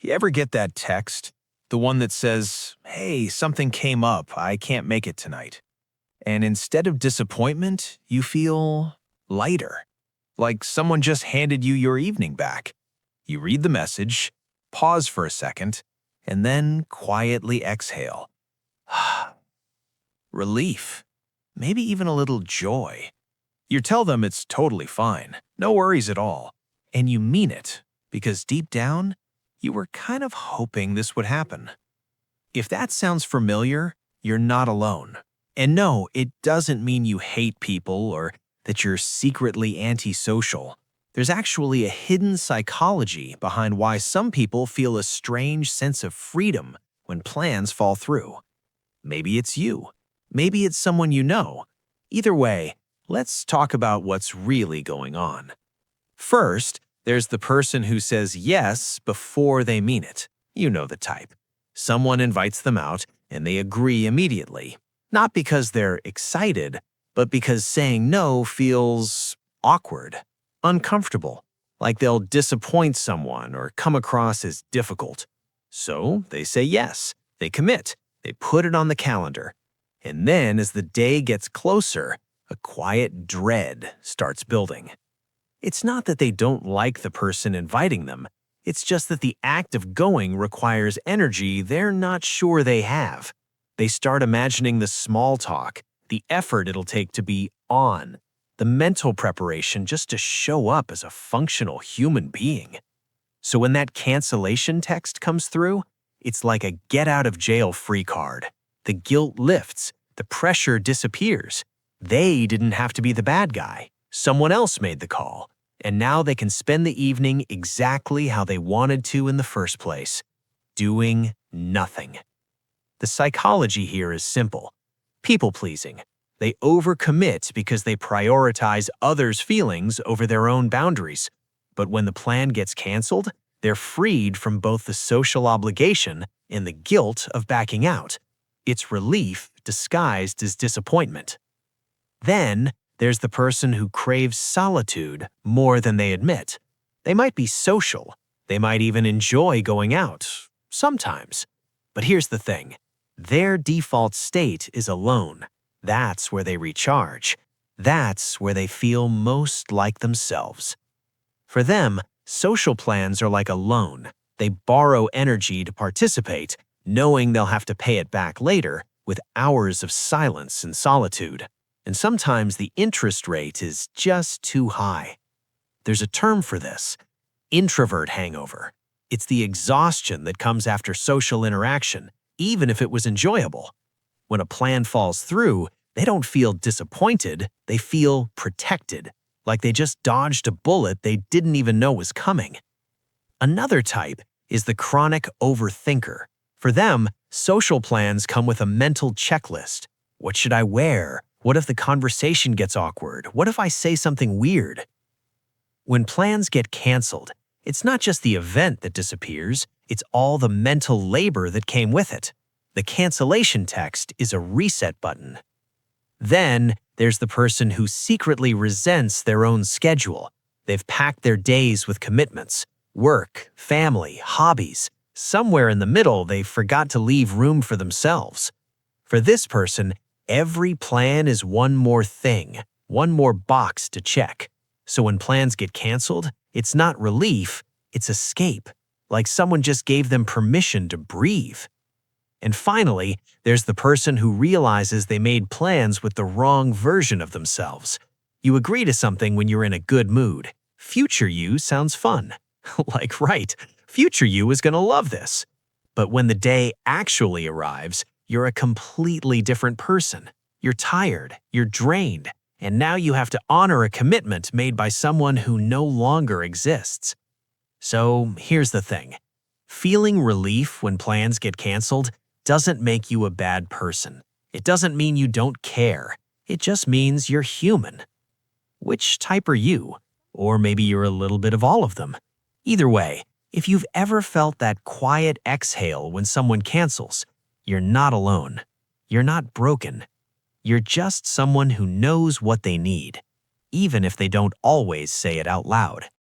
You ever get that text? The one that says, "Hey, something came up, I can't make it tonight." And instead of disappointment, you feel lighter, like someone just handed you your evening back. You read the message, pause for a second, and then quietly exhale. Relief, maybe even a little joy. You tell them it's totally fine, no worries at all, and you mean it, because deep down, you were kind of hoping this would happen. If that sounds familiar, you're not alone. And no, it doesn't mean you hate people or that you're secretly antisocial. There's actually a hidden psychology behind why some people feel a strange sense of freedom when plans fall through. Maybe it's you. Maybe it's someone you know. Either way, let's talk about what's really going on. First, there's the person who says yes before they mean it. You know the type. Someone invites them out and they agree immediately. Not because they're excited, but because saying no feels awkward, uncomfortable, like they'll disappoint someone or come across as difficult. So they say yes, they commit, they put it on the calendar. And then as the day gets closer, a quiet dread starts building. It's not that they don't like the person inviting them. It's just that the act of going requires energy they're not sure they have. They start imagining the small talk, the effort it'll take to be on, the mental preparation just to show up as a functional human being. So when that cancellation text comes through, it's like a get-out-of-jail-free card. The guilt lifts, the pressure disappears. They didn't have to be the bad guy. Someone else made the call, and now they can spend the evening exactly how they wanted to in the first place, doing nothing. The psychology here is simple. People-pleasing. They overcommit because they prioritize others' feelings over their own boundaries. But when the plan gets canceled, they're freed from both the social obligation and the guilt of backing out. It's relief disguised as disappointment. Then, there's the person who craves solitude more than they admit. They might be social. They might even enjoy going out, sometimes. But here's the thing. Their default state is alone. That's where they recharge. That's where they feel most like themselves. For them, social plans are like a loan. They borrow energy to participate, knowing they'll have to pay it back later with hours of silence and solitude. And sometimes the interest rate is just too high. There's a term for this, introvert hangover. It's the exhaustion that comes after social interaction, even if it was enjoyable. When a plan falls through, they don't feel disappointed, they feel protected, like they just dodged a bullet they didn't even know was coming. Another type is the chronic overthinker. For them, social plans come with a mental checklist. What should I wear? What if the conversation gets awkward? What if I say something weird? When plans get canceled, it's not just the event that disappears, it's all the mental labor that came with it. The cancellation text is a reset button. Then, there's the person who secretly resents their own schedule. They've packed their days with commitments, work, family, hobbies. Somewhere in the middle, they forgot to leave room for themselves. For this person, every plan is one more thing, one more box to check. So when plans get canceled, it's not relief, it's escape, like someone just gave them permission to breathe. And finally, there's the person who realizes they made plans with the wrong version of themselves. You agree to something when you're in a good mood. Future you sounds fun. Like, right, future you is gonna love this. But when the day actually arrives, you're a completely different person. You're tired, you're drained, and now you have to honor a commitment made by someone who no longer exists. So here's the thing. Feeling relief when plans get canceled doesn't make you a bad person. It doesn't mean you don't care. It just means you're human. Which type are you? Or maybe you're a little bit of all of them. Either way, if you've ever felt that quiet exhale when someone cancels, you're not alone. You're not broken. You're just someone who knows what they need, even if they don't always say it out loud.